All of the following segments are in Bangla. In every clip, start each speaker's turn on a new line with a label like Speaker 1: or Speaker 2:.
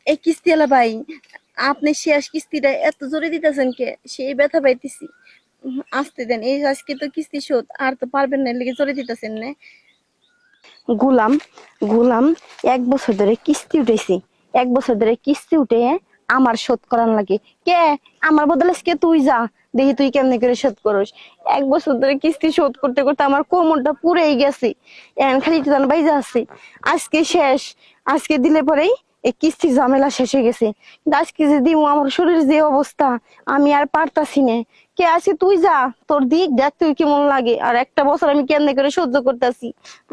Speaker 1: এই কিস্তিওয়ালা ভাই, আপনি শেষ কিস্তিটা এত জোরে দিতেছেন কে? সেই ব্যথা পাইতেছি। আসতে দেন, এই আজকে তো কিস্তি শোধ, আর তো পারবেন না, লেগে জোরে দিতেছেন না। গোলাম গোলাম 1 বছর ধরে কিস্তি উঠেছি, 1 বছর ধরে কিস্তি উঠে আমার শোধ করার লাগে। কে? আমার বদলে কে? তুই যা, দেখি তুই কেমনে করে শোধ করস। 1 বছর ধরে কিস্তি শোধ করতে করতে আমার কোমরটা পুড়েই গেছে, এখন খালি টান বাইজা আছে। আজকে শেষ, আজকে দিলে পরেই এই কিস্তির ঝামেলা শেষ হয়ে গেছে। কিন্তু আজকে যে দিব, আমার শরীরের যে অবস্থা, আমি আর পারতাছি না। কে আছে? তুই যা, তোর দিক দেখ তুই কেমন লাগে। আর 1 বছর আমি কেমনে করে সহ্য করতেছি।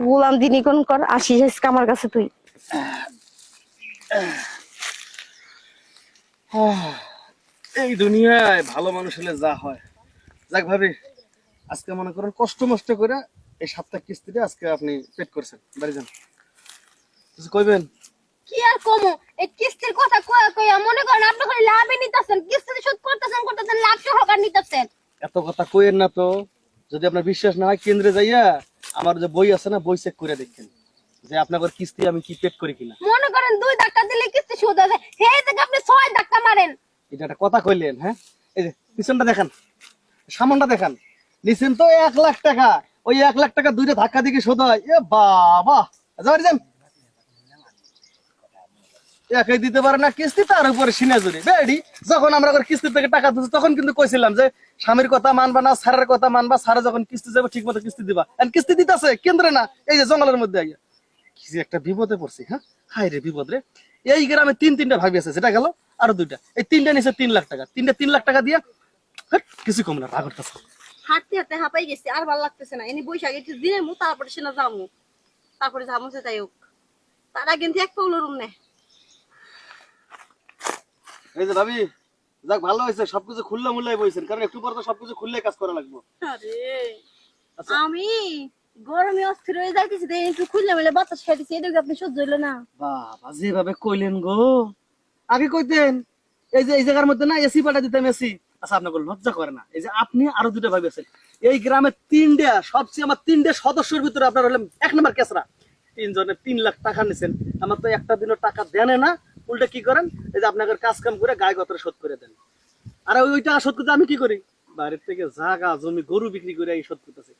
Speaker 1: গোলাম দিনই কোন কর, আসিস আজকে আমার কাছে তুই।
Speaker 2: এই দুনিয়ায় ভালো মানুষ হলে যা হয়। যাক ভাবি, আজকে মনে করেন কষ্ট মষ্ট করে এই 7টা কিস্তিতে আজকে আপনি পেড করছেন, বাড়ি যান। কিছু কইবেন?
Speaker 3: কি আর কমো, এই কিস্তির কথা কয়া কয়া মনে করেন আপনি খালি লাভই নিতেছেন, কিস্তি শোধ করতেছেন লাভ সহকার নিতেছেন।
Speaker 2: এত কথা কইেন না তো। যদি আপনার বিশ্বাস না হয়, কেন্দ্রে যাইয়া আমার যে বই আছে না, বই চেক করে দেখেন যে আপনার কিস্তি আমি কি পেড করি কিনা।
Speaker 3: মনে করেন 2 ধাক্কা দিলে কিস্তি শোধ হবে, সেই থেকে আপনি 6 ধাক্কা মারেন।
Speaker 2: এটা একটা কথা কইলেন? হ্যাঁ, এই যে পিছনটা দেখান, সামনটা দেখান। নিছেন তো 1 লাখ টাকা, ওই 1 লাখ টাকা 2টা ধাক্কা দিকে শোধ হয়। এ বাবা, যান যান। একাই দিতে পারে না কিস্তি, তার উপরে সিনাজুরি বেডি। যখন আমরা কিস্তি থেকে টাকা দিচ্ছি, তখন কিন্তু কইছিলাম যে স্বামীর কথা মানবা না, স্যারের কথা মানবা। স্যারে যখন কিস্তি যাবে ঠিক মতো কিস্তি দিবা। আর কিস্তি দিতেছে কেন্দ্রে না, এই যে জঙ্গলের মধ্যে আইয়া। কি যে একটা বিপদে পড়ছি। হ্যাঁ, হাই রে বিপদ রে। এই গ্রামে 3টা ভাবি আছে, সেটা গেল আরো 2টা। এই 3টা নিচে 3 লাখ টাকা, 3 লাখ টাকা দিয়া কিছু কম না, রাগ করতেছে।
Speaker 1: হাঁটতে হাঁটতে হাঁপাই গেছি, আর ভালো লাগতেছে না। এনে বৈশাখ একটু দিনে মু, তারপরে সে না যাবো, তারপরে যাবো সে যাই হোক। তারা কিন্তু এক পাউলো রুম নেই।
Speaker 2: এই যে ভাবি, যাক ভালো হয়েছে, সবকিছু খুললে মুল্লাই বইছেন, কারণ একটু পর তো সবকিছু খুললে কাজ করা লাগবে।
Speaker 1: আরে
Speaker 2: আচ্ছা,
Speaker 1: আমি গরমে অস্থির হয়ে যাইতেছি, দেখি একটু খুললে মিলে বাতাস খাইতেছি, এটাকে আপনি সহ্য হইলো না?
Speaker 2: বাবা যেভাবে কইলেন গো, আগে কইতেন এই যে এই জায়গার মধ্যে না এসি পাঠা দিতাম, এসি। আচ্ছা, আপনাকে লজ্জা করে না? এই যে আপনি আরো 2টা ভাবি আছেন, এই গ্রামে 3টা, সবচেয়ে আমার 3টে সদস্যের ভিতরে আপনার হলেন 1 নম্বর কেসরা। 3 জনে 3 লাখ টাকা নিছেন, আমার তো একটা দিনও টাকা দেন না। উল্টা কি করেন, এই যে আপনাদের কাজ কাম করে গায়ে গতরে শোধ করে দেন। আর ওই টাকা শোধ করতে আমি কি করি, বাইরের থেকে জায়গা জমি গরু বিক্রি করে এই শোধ করতেছি।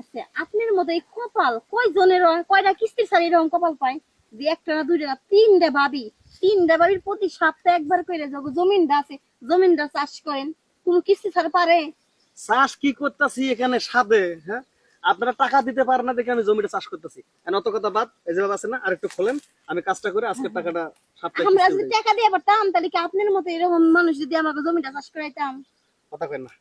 Speaker 1: আচ্ছা, আপনার মতো এই কপাল কয়জনের হয়? কয়টা কিস্তির সারি এরকম কপাল পায় যে একটা না 2টা না 3টা ভাবি? 3টা ভাবির প্রতি সপ্তাহে একবার করে যাবো, জমিনটা আছে, জমিনটা চাষ করেন, কোন কিস্তি ছাড়া পারে?
Speaker 2: চাষ কি করতেছি এখানে সাদে? হ্যাঁ, আপনারা টাকা দিতে পারেন না দেখে আমি জমিটা চাষ করতেছি। অত কথা বাদ, এই যে বাবা আছে না, আরেকটু খোলেন, আমি কাজটা করে আজকে টাকাটা সপ্তাহে
Speaker 1: আমরা
Speaker 2: কিস্তি
Speaker 1: যদি
Speaker 2: দেই।
Speaker 1: টাকা দিয়ে পারতাম, তাহলে কি আপনার মতো এরকম মানুষ যদি আমাকে জমিটা চাষ করাইতাম?
Speaker 2: কথা কেন না?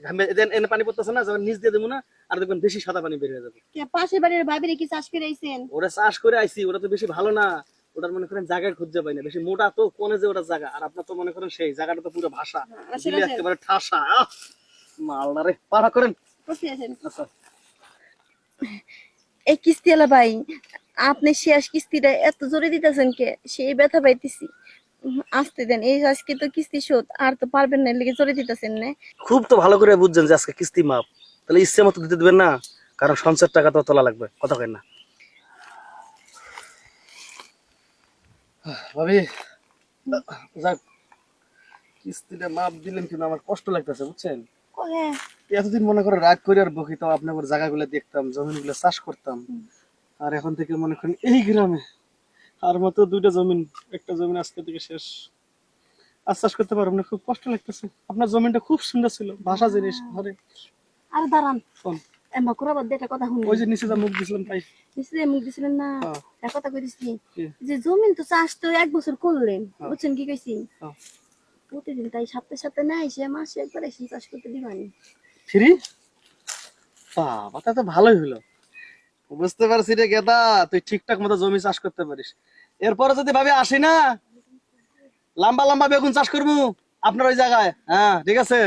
Speaker 2: আমি এনে পানি পড়তেছে না, যখন নিচ দিয়ে দেবো না, আর দেখবেন বেশি সাদা পানি বের হয়ে যাবে।
Speaker 1: কে পাশের বাড়ির ভাবিরে কি চাষ করাইছেন?
Speaker 2: ওরা চাষ করে আইছি, ওটা তো বেশি ভালো না। ওটার মনে করেন জায়গায় খুঁজে পাই না, বেশি মোটা তো কোনে যে ওটা জায়গা। আর আপনার তো মনে করেন সেই জায়গাটা তো পুরো ভাষা দিলে একেবারে ঠাসা। মালদারে পাড়া করেন। আচ্ছা,
Speaker 1: এই কিস্তিওয়ালা ভাই, আপনি শেষ কিস্তিটা এত জোরে দিতেছেন কে? সেই ব্যথা পাইতেছি। আসতে দেন, এই আজকে তো কিস্তি শোধ, আর তো পারবেন না, লেগে জোরে দিতেছেন না।
Speaker 2: খুব তো ভালো করে বুঝছেন যে আজকে কিস্তি মাপ, তাহলে ইচ্ছে মতো দিতে দিবেন না, কারণ সঞ্চয়ের টাকা তো তোলা লাগবে। কথা কেন না ভাবি? যাক, কিস্তিটা মাপ দিলেন, কিন্তু আমার কষ্ট লাগতেছে বুঝছেন। এতদিন মনে করে রাগ করে আর বকি, তো আপনার জায়গাগুলো দেখতাম, জমিনগুলো চাষ করতাম। আর এখন থেকে মনে করেন এই গ্রামে আর মতো 2টা জমিন, একটা জমিন আজকে থেকে শেষ। আর চাষ করতে পারবো না, খুব কষ্ট লাগতেছে। আপনার জমিনটা খুব সুন্দর ছিল, ভাষা জিনিস ঘরে।
Speaker 1: আর দাঁড়ান,
Speaker 2: কোন?
Speaker 1: এমবা করা বাদ দিয়ে একটা কথা শুনুন।
Speaker 2: ওই যে নিচে যা মুখ দিছিলাম তাই।
Speaker 1: নিচে মুখ দিছিলেন না,
Speaker 2: হ্যাঁ।
Speaker 1: একটা কথা কইতেছি,
Speaker 2: কি?
Speaker 1: যে জমিন তো চাষ তো 1 বছর করলেন,
Speaker 2: হ্যাঁ।
Speaker 1: বুঝছেন কি কইছি?
Speaker 2: হ্যাঁ।
Speaker 1: প্রতিদিন তাই সপ্তাহে সপ্তাহে না এসে মাসে একবার এসে চাষ করতে দিবানি।
Speaker 2: ফ্রি? বাবা, তা তো ভালোই হলো। বুঝতে পারছি রে গেদা, তুই ঠিকঠাক মতো জমি চাষ করতে পারিস। এরপরে যদি ভাবি আসি না, লম্বা লম্বা বেগুন চাষ করবো আপনার ওই জায়গায়। হ্যাঁ, ঠিক আছে।